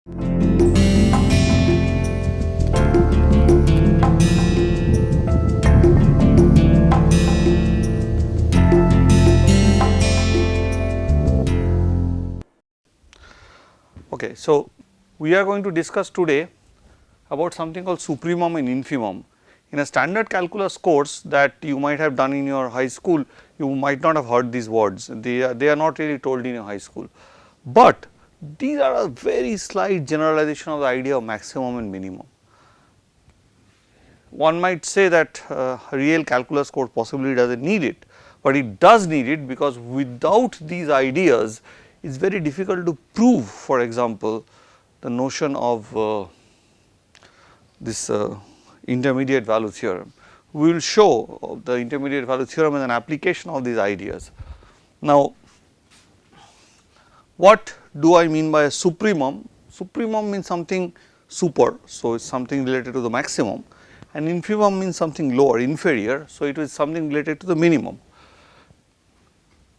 Okay, so we are going to discuss today about something called supremum and infimum. In a standard calculus course that you might have done in your high school, you might not have heard these words, they are not really told in your high school, but these are a very slight generalization of the idea of maximum and minimum. One might say that a real calculus course possibly does not need it, but it does need it because without these ideas it is very difficult to prove, for example, the notion of this intermediate value theorem. We will show the intermediate value theorem as an application of these ideas. Now, what do I mean by a supremum? Supremum means something super, so it is something related to the maximum, and infimum means something lower, inferior, so it is something related to the minimum.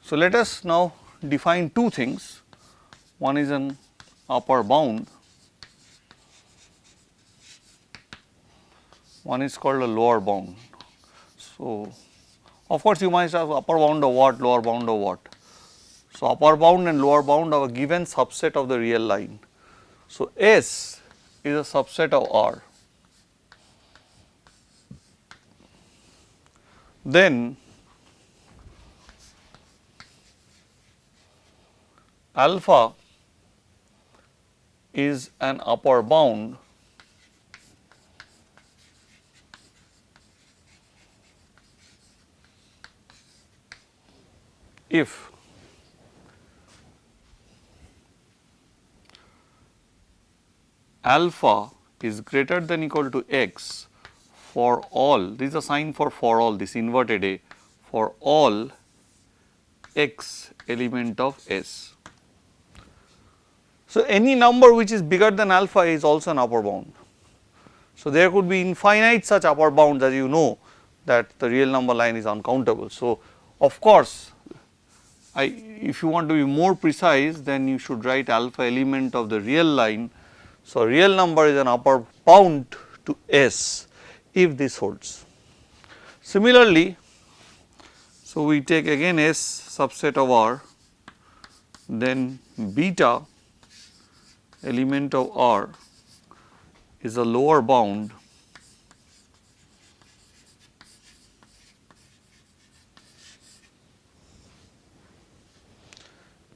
So, let us now define two things, one is an upper bound, one is called a lower bound. So, of course, you might have upper bound of what, lower bound of what. So, upper bound and lower bound of a given subset of the real line. So, S is a subset of R. Then alpha is an upper bound if alpha is greater than equal to x for all, this is a sign for all, this inverted A, for all x element of S. So, any number which is bigger than alpha is also an upper bound. So, there could be infinite such upper bounds, as you know that the real number line is uncountable. So, of course, if you want to be more precise, then you should write alpha element of the real line. So, real number is an upper bound to S if this holds. Similarly, so we take again S subset of R, then beta element of R is a lower bound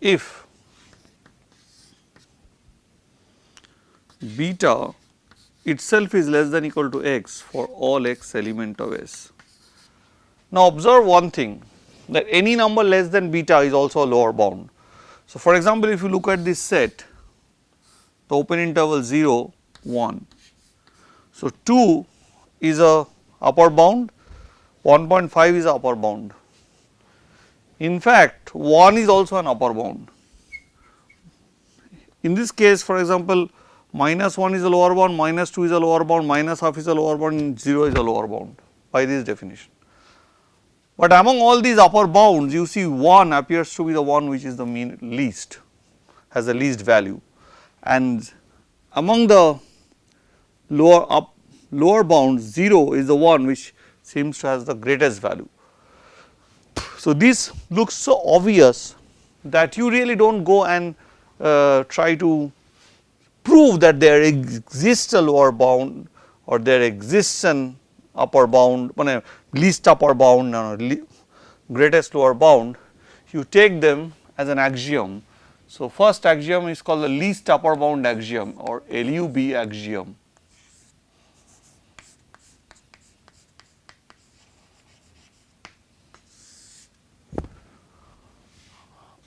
if beta itself is less than equal to x for all x element of S. Now, observe one thing, that any number less than beta is also a lower bound. So, for example, if you look at this set, the open interval 0, 1. So, 2 is a upper bound, 1.5 is a upper bound. In fact, 1 is also an upper bound. In this case, for example, minus 1 is a lower bound, minus 2 is a lower bound, minus half is a lower bound, 0 is a lower bound by this definition. But among all these upper bounds, you see 1 appears to be the one which is the least, has the least value, and among the lower bounds, 0 is the one which seems to have the greatest value. So, this looks so obvious that you really do not go and try to prove that there exists a lower bound or there exists an upper bound, least upper bound or greatest lower bound. You take them as an axiom. So, first axiom is called the least upper bound axiom or LUB axiom.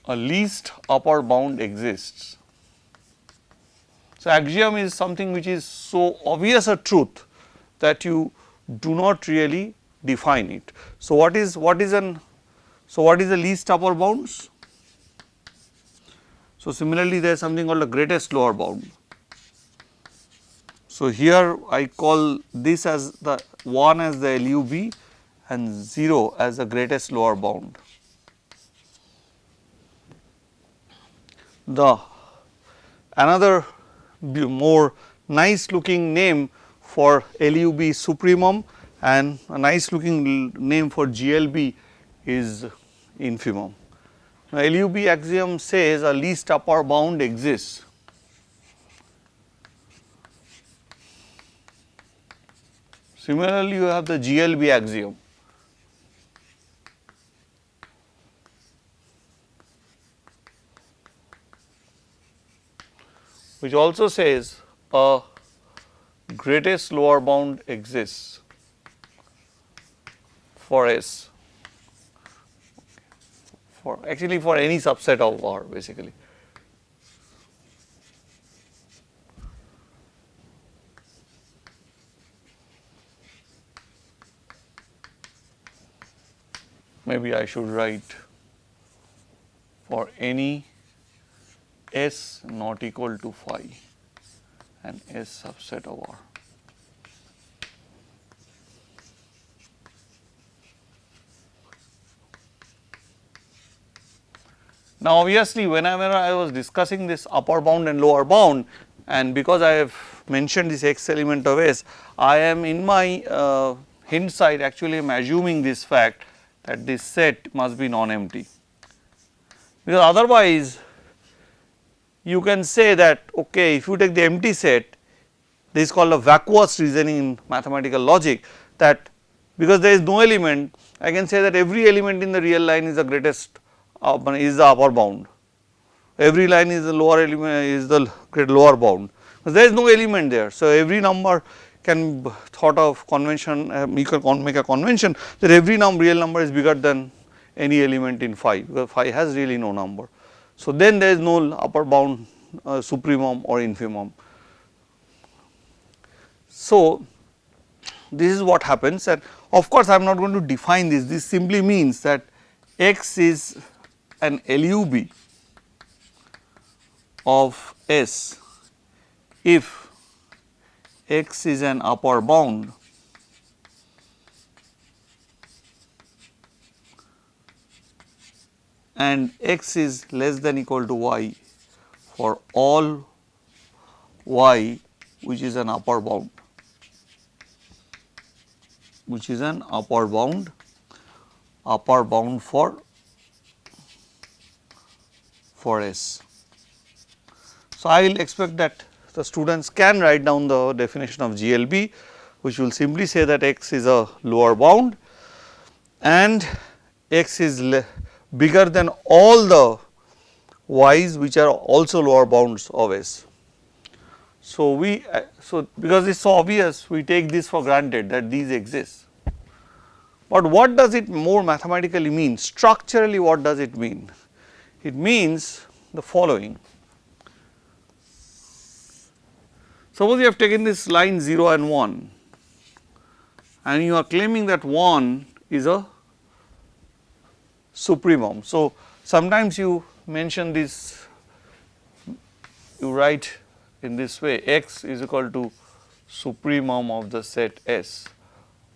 A least upper bound exists. So, axiom is something which is so obvious a truth that you do not really define it. So, what is the least upper bounds? So, similarly there is something called the greatest lower bound. So, here I call this as the 1 as the LUB and 0 as the greatest lower bound. Another more nice looking name for LUB is supremum, and a nice looking name for GLB is infimum. Now, LUB axiom says a least upper bound exists. Similarly, you have the GLB axiom, which also says a greatest lower bound exists for S, for actually for any subset of R basically. Maybe I should write for any S not equal to phi and S subset of R. Now, obviously, whenever I was discussing this upper bound and lower bound, and because I have mentioned this x element of S, I am in my hindsight actually am assuming this fact that this set must be non-empty, because otherwise you can say that okay, if you take the empty set, this is called a vacuous reasoning in mathematical logic, that because there is no element, I can say that every element in the real line is the greatest is the upper bound, every line is the lower element is the lower bound, because there is no element there. So, every number can be thought of convention, you can make a convention that every real number is bigger than any element in phi, because phi has really no number. So, then there is no upper bound supremum or infimum. So, this is what happens, and of course, I am not going to define this. This simply means that x is an LUB of S if x is an upper bound and x is less than equal to y for all y which is an upper bound, which is an upper bound for S. So, I will expect that the students can write down the definition of GLB, which will simply say that x is a lower bound and x is bigger than all the y's which are also lower bounds of S. So, because it is so obvious, we take this for granted that these exist. But what does it more mathematically mean? Structurally, what does it mean? It means the following. Suppose you have taken this line 0 and 1 and you are claiming that 1 is a supremum. So, sometimes you mention this, you write in this way, x is equal to supremum of the set S,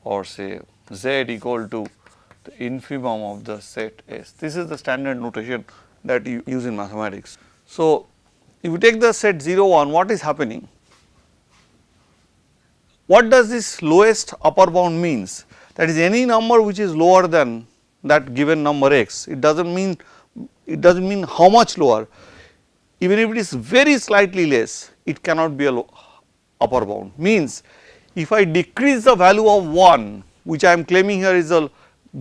or say z equal to the infimum of the set S. This is the standard notation that you use in mathematics. So, if you take the set 0 1, what is happening? What does this lowest upper bound means? That is, any number which is lower than that given number x, it does not mean how much lower, even if it is very slightly less, it cannot be a upper bound. Means if I decrease the value of 1, which I am claiming here is the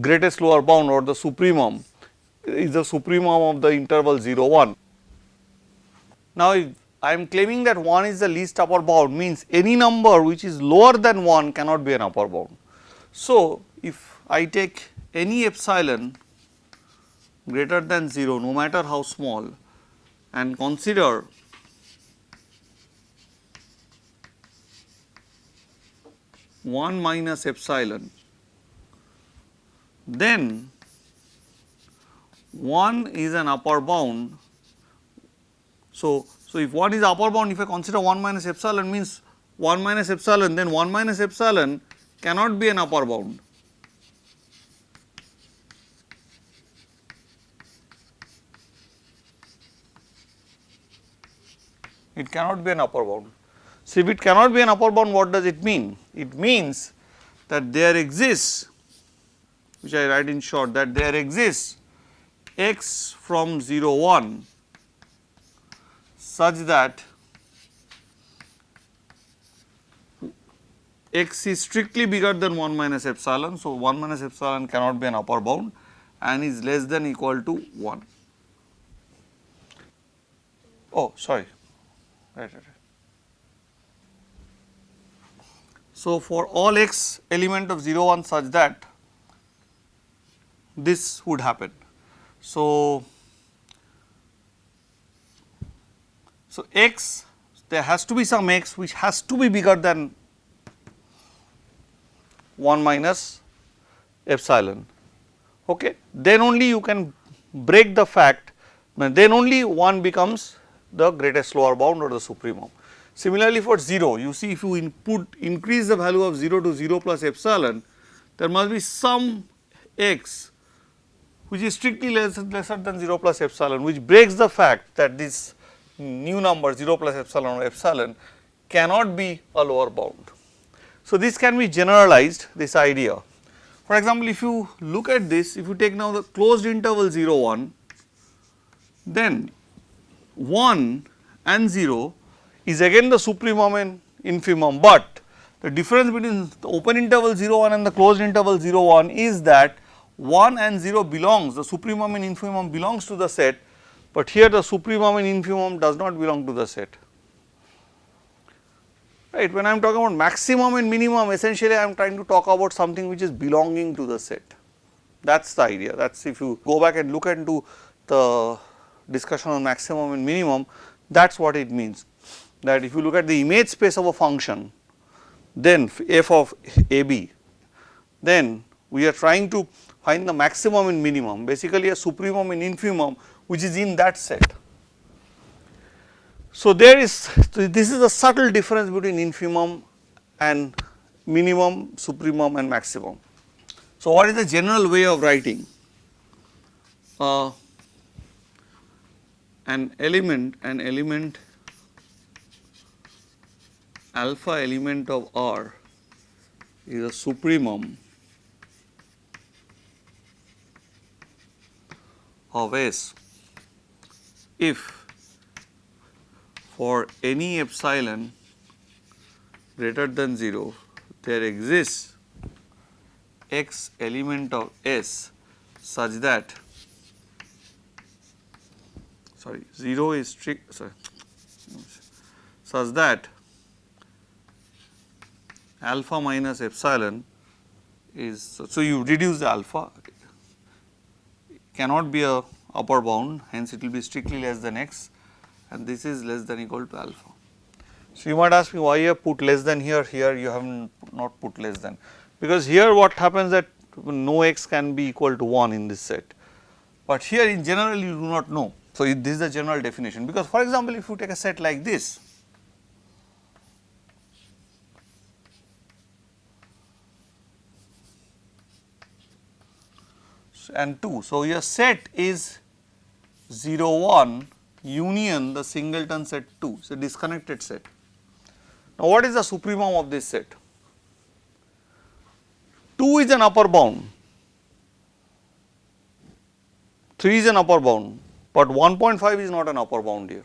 greatest lower bound or the supremum, is the supremum of the interval 0 1. Now, if I am claiming that 1 is the least upper bound, means any number which is lower than 1 cannot be an upper bound. So, if I take any epsilon greater than 0, no matter how small, and consider one minus epsilon, then 1 is an upper bound. So, if 1 is upper bound, if I consider 1 minus epsilon, means 1 minus epsilon, then 1 minus epsilon cannot be an upper bound. It cannot be an upper bound. So, if it cannot be an upper bound, what does it mean? It means that there exists, which I write in short, that there exists x from 0 1 such that x is strictly bigger than 1 minus epsilon. So, 1 minus epsilon cannot be an upper bound and is less than or equal to 1. Oh, sorry, right. So, for all x element of 0 1 such that this would happen. So, x, there has to be some x which has to be bigger than 1 minus epsilon, okay. Then only you can break the fact, then only 1 becomes the greatest lower bound or the supremum. Similarly, for 0, you see if you increase the value of 0 to 0 plus epsilon, there must be some x which is strictly lesser than 0 plus epsilon, which breaks the fact that this new number 0 plus epsilon or epsilon cannot be a lower bound. So, this can be generalized, this idea. For example, if you look at this, if you take now the closed interval 0 1, then 1 and 0 is again the supremum and infimum, but the difference between the open interval 0 1 and the closed interval 0 1 is that 1 and 0 belongs, the supremum and infimum belongs to the set, but here the supremum and infimum does not belong to the set. Right, when I am talking about maximum and minimum, essentially I am trying to talk about something which is belonging to the set. That is the idea. That is, if you go back and look into the discussion on maximum and minimum, that is what it means. That if you look at the image space of a function, then f of a b, then we are trying to find the maximum and minimum, basically a supremum and infimum which is in that set. So, there is, this is a subtle difference between infimum and minimum, supremum and maximum. So, what is the general way of writing an element alpha element of R is a supremum of S if for any epsilon greater than 0 there exists x element of S such that 0 is strict, such that alpha minus epsilon is, so you reduce the alpha, cannot be a upper bound, hence it will be strictly less than x, and this is less than or equal to alpha. So, you might ask me why you have put less than here, here you have not put less than, because here what happens that no x can be equal to 1 in this set, but here in general you do not know. So, this is the general definition, because for example, if you take a set like this, and 2. So, your set is 0 1 union the singleton set 2, so disconnected set. Now, what is the supremum of this set? 2 is an upper bound, 3 is an upper bound, but 1.5 is not an upper bound here,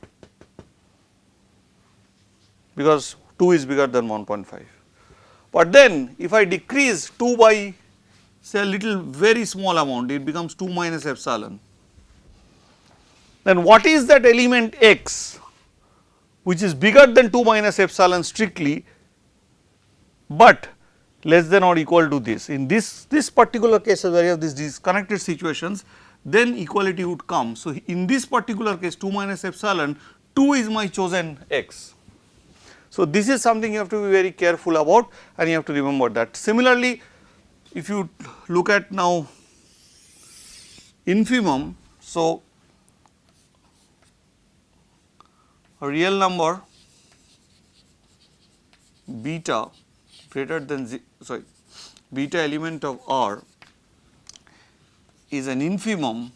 because 2 is bigger than 1.5. But then if I decrease 2 by say a little very small amount, it becomes 2 minus epsilon. Then what is that element x which is bigger than 2 minus epsilon strictly, but less than or equal to this? In this particular case where you have these disconnected situations, then equality would come. So, in this particular case 2 minus epsilon, 2 is my chosen x. So, this is something you have to be very careful about and you have to remember that. Similarly, if you look at now infimum, so a real number beta greater than beta element of R is an infimum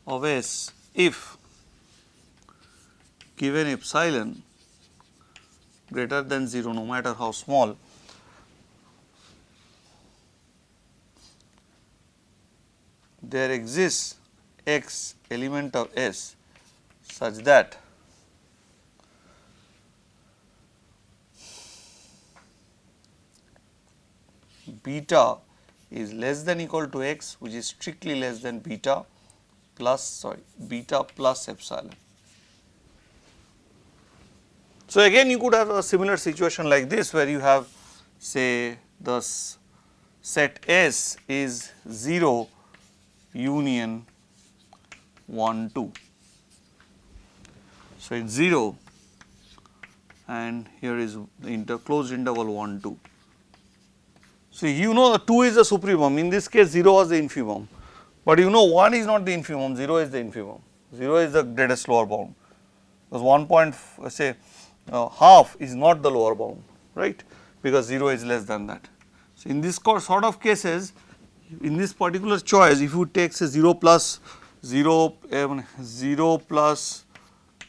of S if given epsilon greater than 0, no matter how small, there exists x element of S such that beta is less than equal to x, which is strictly less than beta plus epsilon. So, again you could have a similar situation like this, where you have, say, the set S is 0 union 1 2. So, it is 0 and here is the closed interval 1 2. So, you know the 2 is the supremum, in this case 0 was the infimum, but you know 1 is not the infimum, 0 is the infimum, 0 is the greatest lower bound, because 1 point say half is not the lower bound, right, because 0 is less than that. So, in this sort of cases, in this particular choice, if you take say 0 plus 0, 0 plus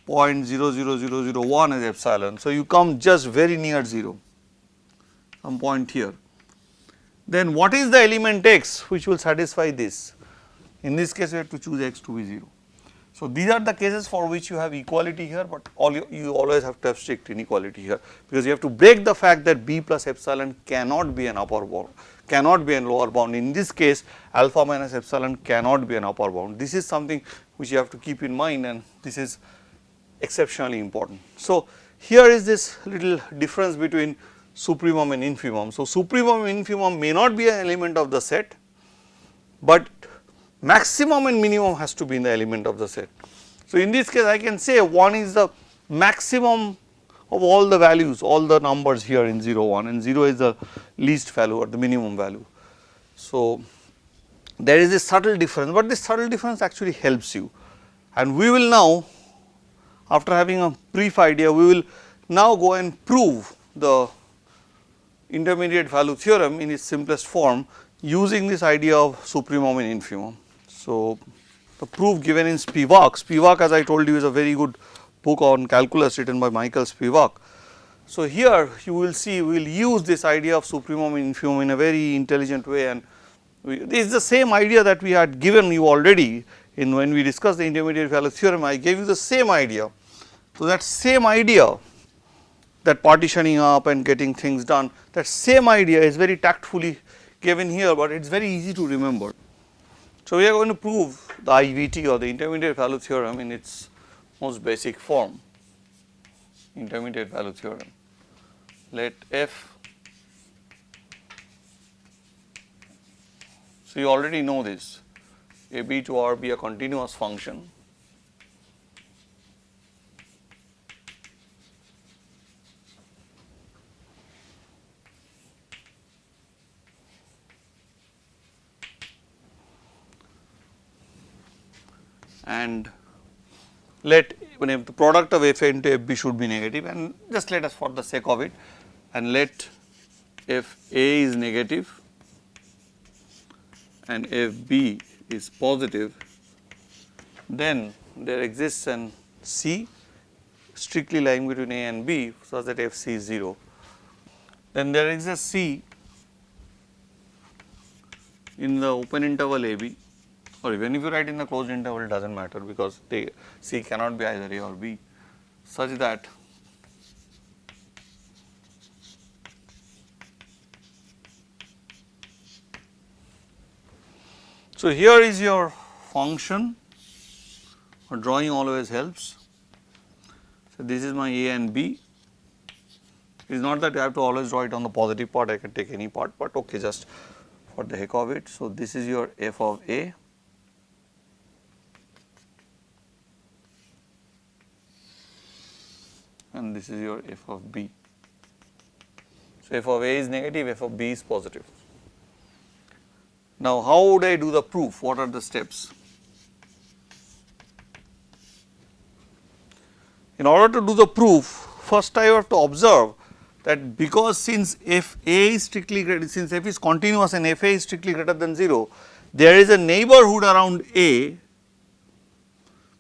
0.00001 as epsilon, so you come just very near 0, some point here. Then what is the element x which will satisfy this? In this case, you have to choose x to be 0. So, these are the cases for which you have equality here, but you always have to have strict inequality here, because you have to break the fact that b plus epsilon cannot be an upper bound, cannot be a lower bound. In this case, alpha minus epsilon cannot be an upper bound. This is something which you have to keep in mind, and this is exceptionally important. So, here is this little difference between supremum and infimum. So, supremum and infimum may not be an element of the set, but maximum and minimum has to be in the element of the set. So, in this case I can say 1 is the maximum of all the values, all the numbers here in 0 1, and 0 is the least value or the minimum value. So, there is a subtle difference, but this subtle difference actually helps you, and we will now, after having a brief idea, we will now go and prove the intermediate value theorem in its simplest form using this idea of supremum and infimum. So, the proof given in Spivak. Spivak, as I told you, is a very good book on calculus written by Michael Spivak. So, here you will see we will use this idea of supremum and infimum in a very intelligent way, and this is the same idea that we had given you already in when we discussed the intermediate value theorem. I gave you the same idea. So, that same idea, that partitioning up and getting things done, that same idea is very tactfully given here, but it is very easy to remember. So, we are going to prove the IVT or the intermediate value theorem in its most basic form, intermediate value theorem. Let f, so you already know this, AB to R be a continuous function and let when the product of f into f b should be negative, and just let us for the sake of it, and let f a is negative and f b is positive, then there exists an C strictly lying between a and b such that f c is 0. Then there exists C in the open interval a b, or even if you write in the closed interval, it does not matter, because C cannot be either A or B, such that so here is your function, or drawing always helps. So, this is my A and B. It is not that I have to always draw it on the positive part, I can take any part, but okay, just for the heck of it. So, this is your f of A, and this is your f of b. So, f of a is negative, f of b is positive. Now, how would I do the proof? What are the steps? In order to do the proof, first I have to observe that because since f a is strictly greater, since f is continuous and f a is strictly greater than 0, there is a neighborhood around a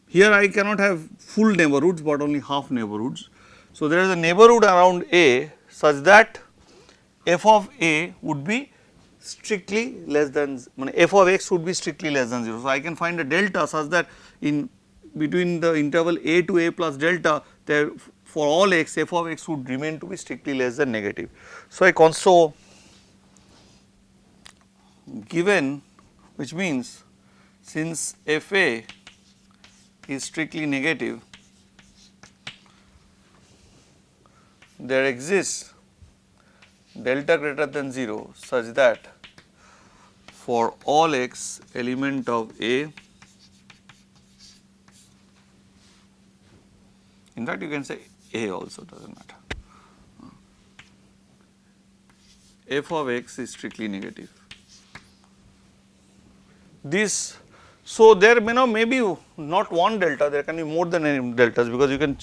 here I cannot have full neighborhoods, but only half neighborhoods. So, there is a neighborhood around A such that f of A would be strictly less than, f of x would be strictly less than 0. So, I can find a delta such that in between the interval A to A plus delta, there for all x, f of x would remain to be strictly less than negative. So, so given, which means since f A is strictly negative, there exists delta greater than 0 such that for all x element of A, in fact you can say A also, does not matter, f of x is strictly negative. This, so there may be not one delta, there can be more than any deltas, because you can,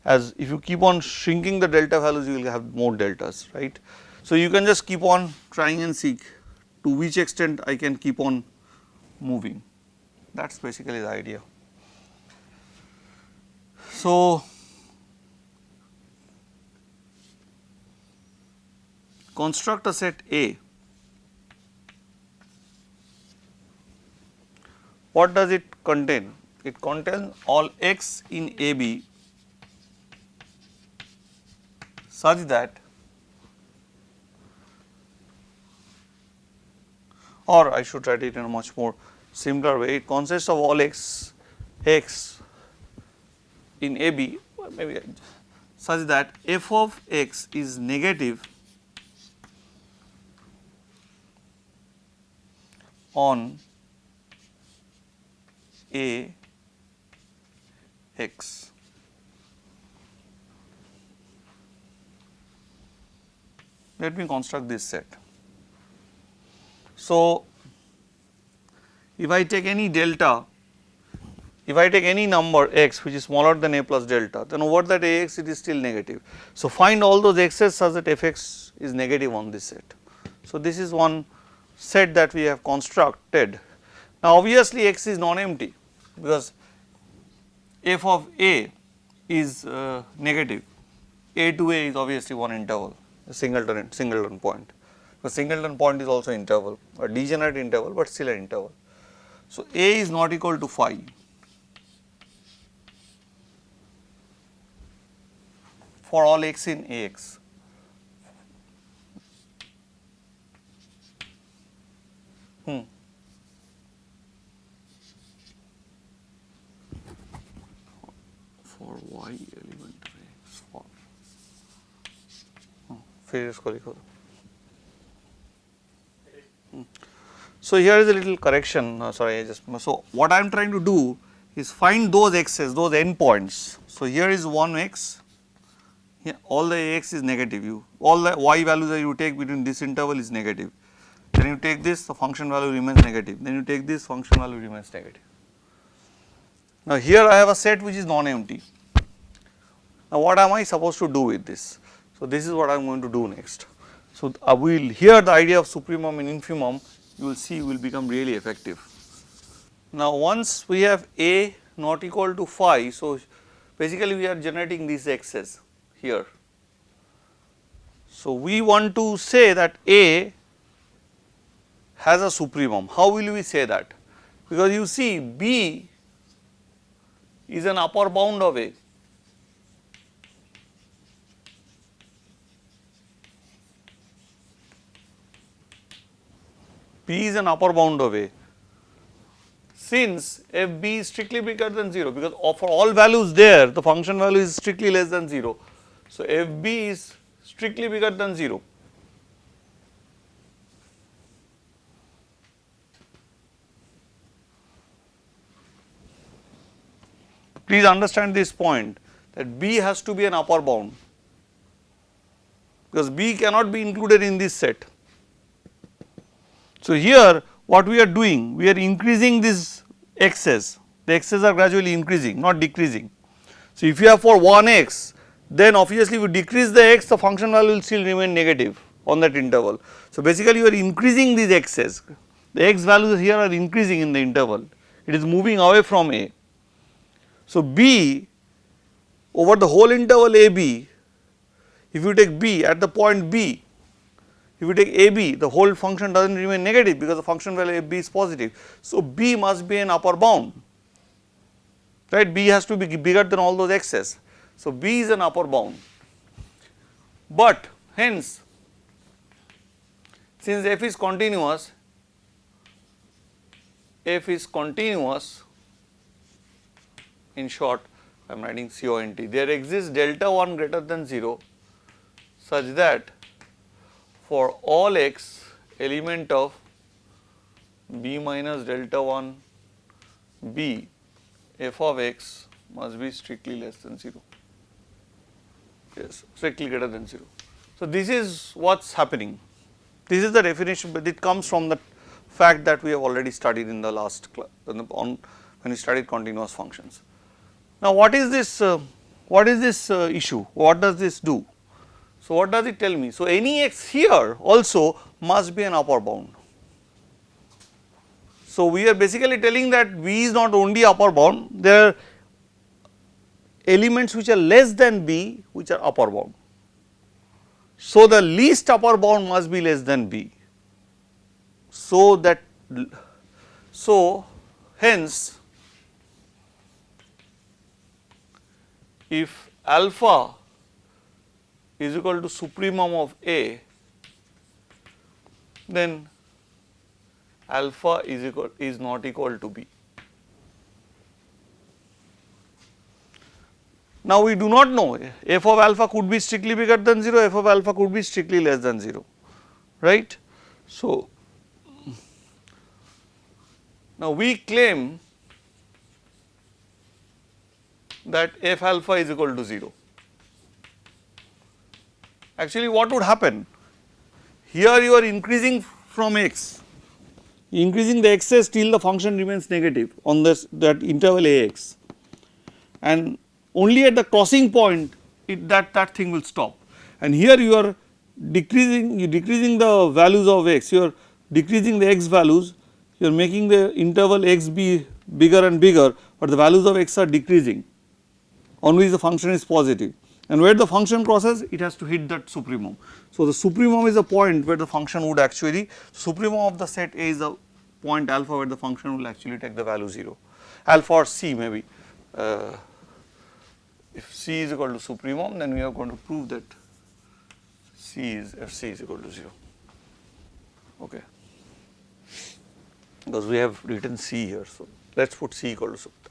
as if you keep on shrinking the delta values, you will have more deltas, right. So, you can just keep on trying and see to which extent I can keep on moving, that is basically the idea. So, construct a set A. What does it contain? It contains all x in AB such that, or I should write it in a much more simpler way, it consists of all x in AB, maybe such that f of x is negative on A x. Let me construct this set. So, if I take any delta, if I take any number x which is smaller than A plus delta, then over that A x it is still negative. So, find all those x's such that f x is negative on this set. So, this is one set that we have constructed. Now, obviously x is non-empty, because f of A is negative, A to A is obviously one interval, a singleton point, because singleton point is also interval, a degenerate interval, but still an interval. So, A is not equal to phi for all x in A x. For y element of x for फिर इसको लिखो. So, here is a little correction, sorry, I just, so what I am trying to do is find those x's, those endpoints. So, here is one x, here all the x is negative, all the y values that you take between this interval is negative, then you take this, the function value remains negative, then you take this, function value remains negative. Now, here I have a set which is non-empty. Now, what am I supposed to do with this? So, this is what I am going to do next. So, we will hear the idea of supremum and infimum, you will see will become really effective. Now, once we have A not equal to phi, so basically we are generating these x's here. So, we want to say that A has a supremum. How will we say that? Because you see B is an upper bound of A. B is an upper bound of A. Since f b is strictly bigger than 0, because for all values there the function value is strictly less than 0. So, f b is strictly bigger than 0. Please understand this point, that B has to be an upper bound, because B cannot be included in this set. So, here what we are doing, we are increasing these x's, the x's are gradually increasing, not decreasing. So, if you have for 1 x, then obviously if you decrease the x, the function value will still remain negative on that interval. So, basically you are increasing these x's, the x values here are increasing in the interval, it is moving away from A. So, B over the whole interval a b, if you take b at the point b, if you take a b, the whole function does not remain negative because the function value a b is positive. So, b must be an upper bound, right, b has to be bigger than all those x's. So, b is an upper bound, but hence since f is continuous, in short I am writing CONT, there exists delta 1 greater than 0 such that for all x element of b minus delta 1 b, f of x must be strictly less than 0, yes, strictly greater than 0. So, this is what is happening, this is the definition, but it comes from the fact that we have already studied in the last class when we studied continuous functions. Now, what is this issue, what does this do? So, what does it tell me? So, any x here also must be an upper bound. So, we are basically telling that b is not only upper bound, there are elements which are less than b which are upper bound. So, the least upper bound must be less than b. So, hence if alpha is equal to supremum of A, then alpha is not equal to B. Now, we do not know, f of alpha could be strictly bigger than 0, f of alpha could be strictly less than 0, right. So, now we claim that f alpha is equal to 0. Actually, what would happen? Here you are increasing from x, increasing the x's till the function remains negative on that interval Ax, and only at the crossing point that thing will stop, and here you are decreasing the values of x, you are decreasing the x values, you are making the interval x be bigger and bigger, but the values of x are decreasing on which the function is positive, and where the function crosses it has to hit that supremum. So, the supremum is a point where the function would actually, supremum of the set A is the point alpha where the function will actually take the value 0, alpha or c maybe. If c is equal to supremum, then we are going to prove that fc is equal to 0, okay, because we have written c here. So, let us put c equal to supremum.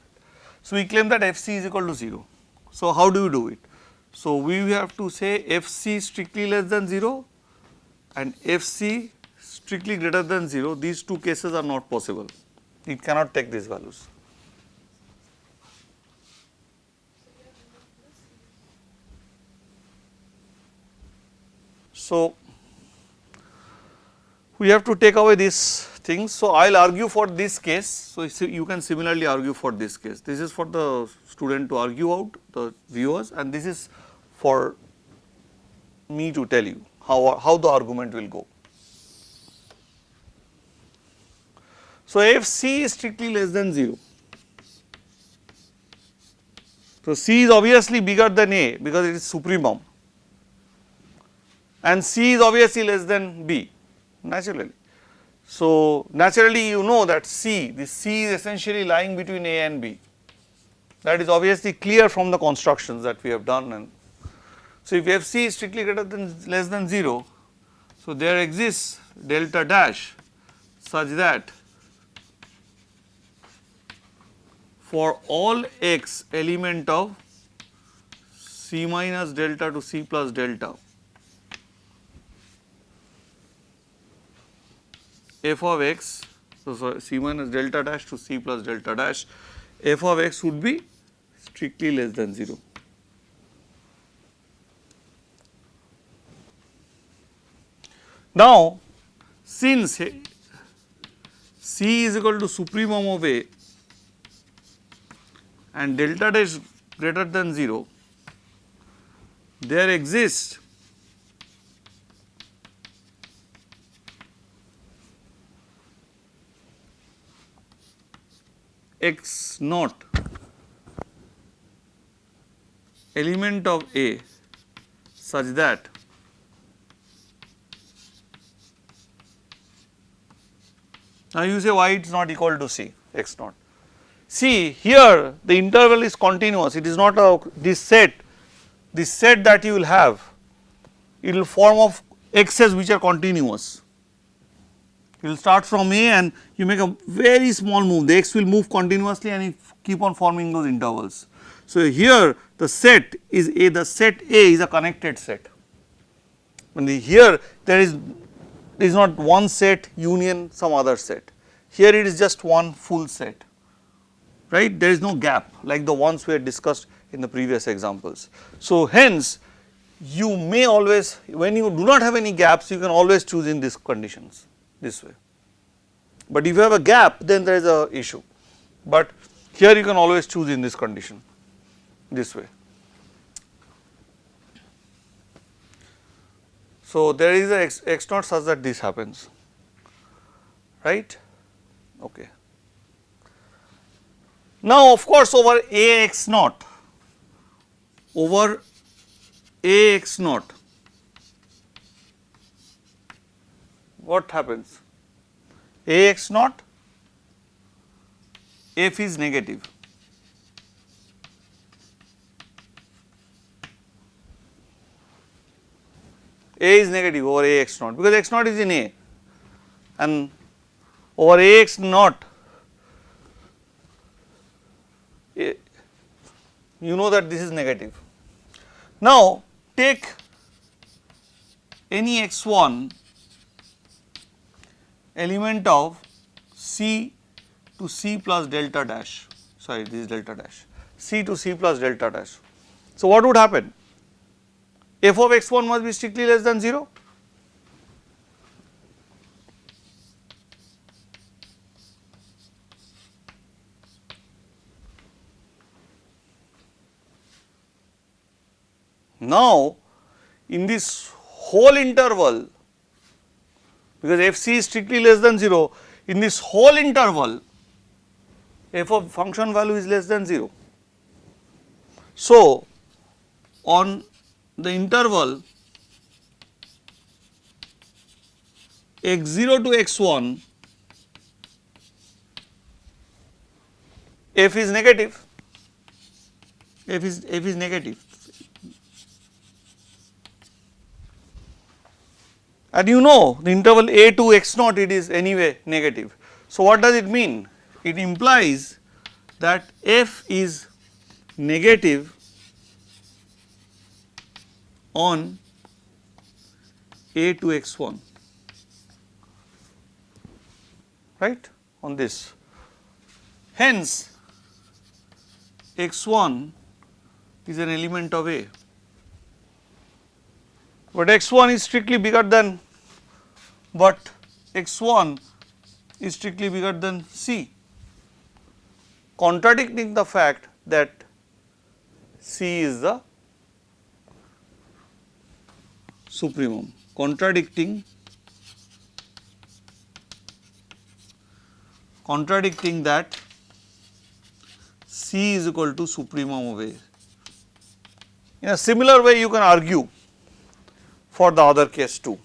So, we claim that fc is equal to 0. So, how do you do it? So, we have to say fc strictly less than 0 and fc strictly greater than 0, these two cases are not possible, it cannot take these values. So, we have to take away these things. So, I will argue for this case. So, you can similarly argue for this case. This is for the student to argue out, the viewers, and this is for me to tell you how the argument will go. So, if c is strictly less than 0, so c is obviously bigger than a because it is supremum, and c is obviously less than b naturally. So, naturally you know that this c is essentially lying between a and b, that is obviously clear from the constructions that we have done. And so, if fc is strictly greater than less than 0, so there exists delta dash such that for all x element of c minus delta to c plus delta, f of x, so sorry, c minus delta dash to c plus delta dash, f of x would be strictly less than 0. Now, since c is equal to supremum of a and delta dash greater than 0, there exists x naught element of A such that now you say why it is not equal to C x naught. See here the interval is continuous, it is not a this set that you will have, it will form of x's which are continuous. You will start from A and you make a very small move, the x will move continuously and you keep on forming those intervals. So here the set is A, the set A is a connected set. When here there is not one set union some other set, here it is just one full set, right, there is no gap like the ones we had discussed in the previous examples. So hence you may always, when you do not have any gaps, you can always choose in these conditions this way, but if you have a gap then there is a issue, but here you can always choose in this condition this way. So there is a x naught such that this happens, right, okay. Now of course over A x naught, over A x naught what happens, A x naught f is negative, A is negative over A x naught because x naught is in A, and over A x naught you know that this is negative. Now take any x1 element of C to C plus delta dash, sorry this is delta dash, C to C plus delta dash. So what would happen? F of x1 must be strictly less than 0. Now in this whole interval, because Fc is strictly less than 0, in this whole interval f of function value is less than 0. So on the interval x0 to x1 f is negative, f is negative, and you know the interval a to x naught it is anyway negative. So what does it mean? It implies that f is negative on a to x1, right, on this. Hence x1 is an element of A, but x1 is strictly bigger than, but x1 is strictly bigger than C, contradicting the fact that C is the supremum, contradicting that C is equal to supremum of A. In a similar way you can argue for the other case too,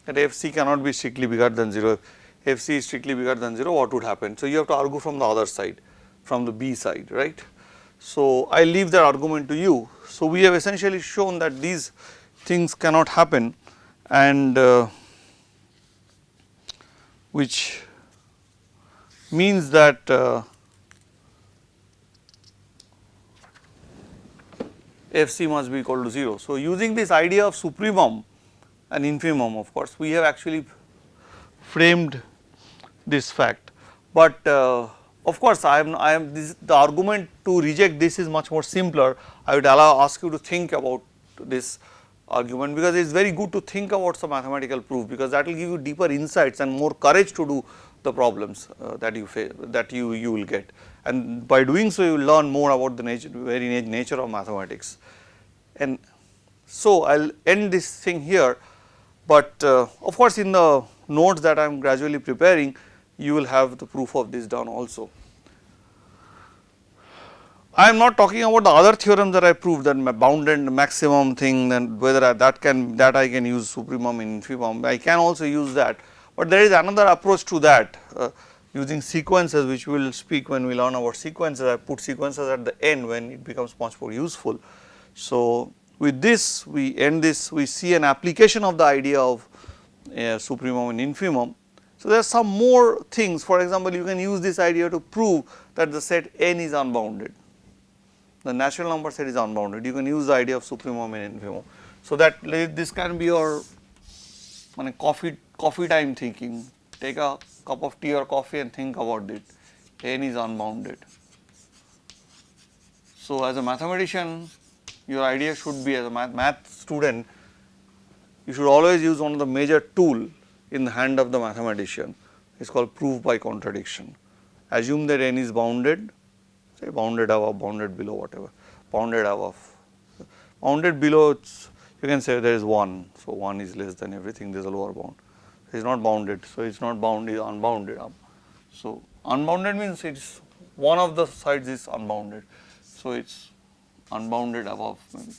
that Fc cannot be strictly bigger than 0. If Fc is strictly bigger than 0, what would happen? So you have to argue from the other side, from the B side, right. So I leave that argument to you. So we have essentially shown that these things cannot happen, and which means that Fc must be equal to 0. So using this idea of supremum and infimum, of course we have actually framed this fact, but of course I am this, the argument to reject this is much more simpler. I would ask you to think about this argument, because it is very good to think about some mathematical proof, because that will give you deeper insights and more courage to do the problems that you face, that you will get, and by doing so you will learn more about the very nature of mathematics. And so I will end this thing here, but of course in the notes that I am gradually preparing you will have the proof of this done also. I am not talking about the other theorem that I proved, that bounded maximum thing, then whether that I can use supremum and infimum. I can also use that, but there is another approach to that, using sequences, which we will speak when we learn about sequences. I put sequences at the end when it becomes much more useful. So, with this we end this, we see an application of the idea of supremum and infimum. So, there are some more things. For example, you can use this idea to prove that the set n is unbounded. The natural number set is unbounded. You can use the idea of supremum and infimum. So, that this can be your coffee time thinking. Take a cup of tea or coffee and think about it. N is unbounded. So, as a mathematician, your idea should be, as a math student, you should always use one of the major tool in the hand of the mathematician. It is called proof by contradiction. Assume that n is bounded, say bounded above, bounded below, whatever, bounded above, bounded below, you can say there is 1. So, 1 is less than everything, there is a lower bound. It is not bounded, so it is not bounded, it is unbounded. So, unbounded means it is one of the sides is unbounded. So, it is unbounded above maybe.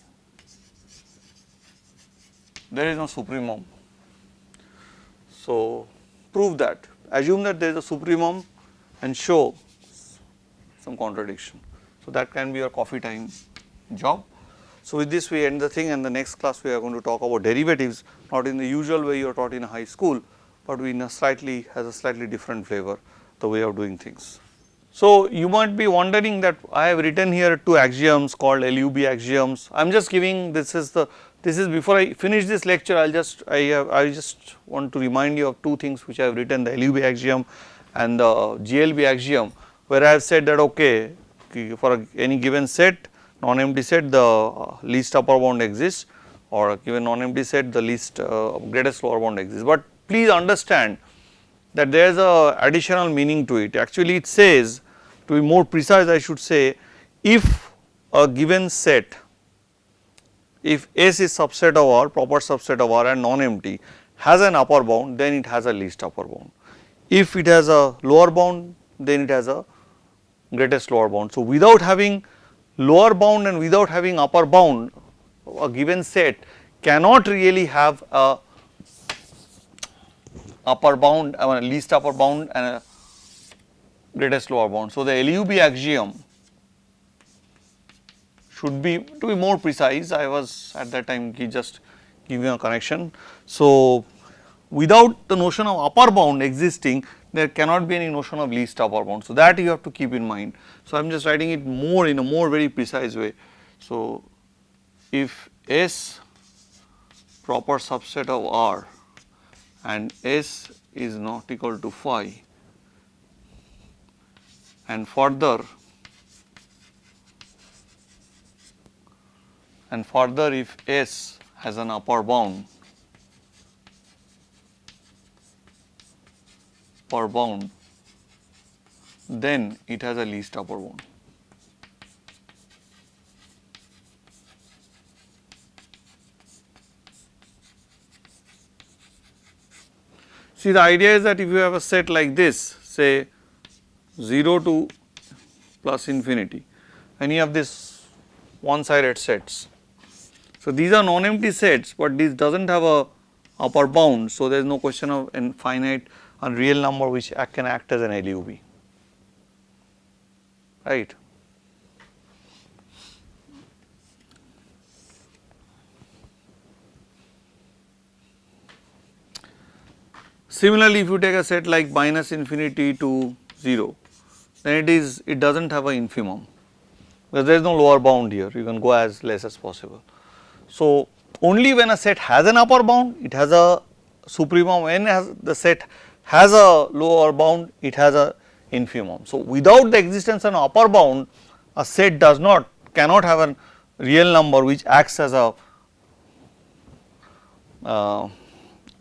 There is no supremum. So, prove that, assume that there is a supremum and show some contradiction. So, that can be your coffee time job. So, with this we end the thing, and the next class we are going to talk about derivatives, not in the usual way you are taught in a high school, but in a slightly different flavor, the way of doing things. So, you might be wondering that I have written here 2 axioms called LUB axioms. I am just giving, this is before I finish this lecture, I just want to remind you of 2 things which I have written, the LUB axiom and the GLB axiom, where I have said that okay, for any given set, non-empty set, the least upper bound exists, or given non-empty set, the least greatest lower bound exists. But please understand that there is a additional meaning to it. Actually, it says, to be more precise, I should say, if a given set, if S is subset of R, proper subset of R and non-empty, has an upper bound, then it has a least upper bound. If it has a lower bound, then it has a greatest lower bound. So, without having lower bound and without having upper bound, a given set cannot really have a upper bound, least upper bound and a greatest lower bound. So, the LUB axiom should be, to be more precise, I was at that time just giving a connection. So, without the notion of upper bound existing, there cannot be any notion of least upper bound. So, that you have to keep in mind. So, I am just writing it more in a more very precise way. So, if S proper subset of R and S is not equal to phi, and further if S has an upper bound per bound, then it has a least upper bound. See, the idea is that if you have a set like this, say 0 to plus infinity, and you have this one sided sets. So, these are non-empty sets, but this does not have a upper bound. So, there is no question of a finite and real number which can act as an LUB, right. Similarly, if you take a set like minus infinity to 0, then it does not have an infimum, because there is no lower bound here, you can go as less as possible. So, only when a set has an upper bound, it has a supremum, when the set has a lower bound, it has a infimum. So, without the existence of an upper bound, a set cannot have a real number which acts as a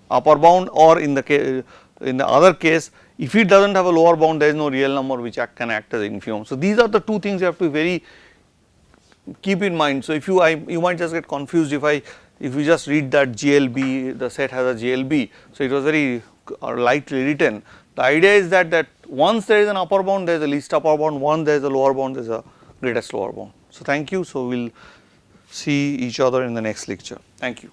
upper bound, or in the other case, if it does not have a lower bound, there is no real number which can act as infimum. So, these are the 2 things you have to very keep in mind. So, if you might just get confused if you just read that GLB, the set has a GLB. So, it was very lightly written. The idea is that once there is an upper bound, there is a least upper bound, once there is a lower bound, there is a greatest lower bound. So, thank you. So, we will see each other in the next lecture. Thank you.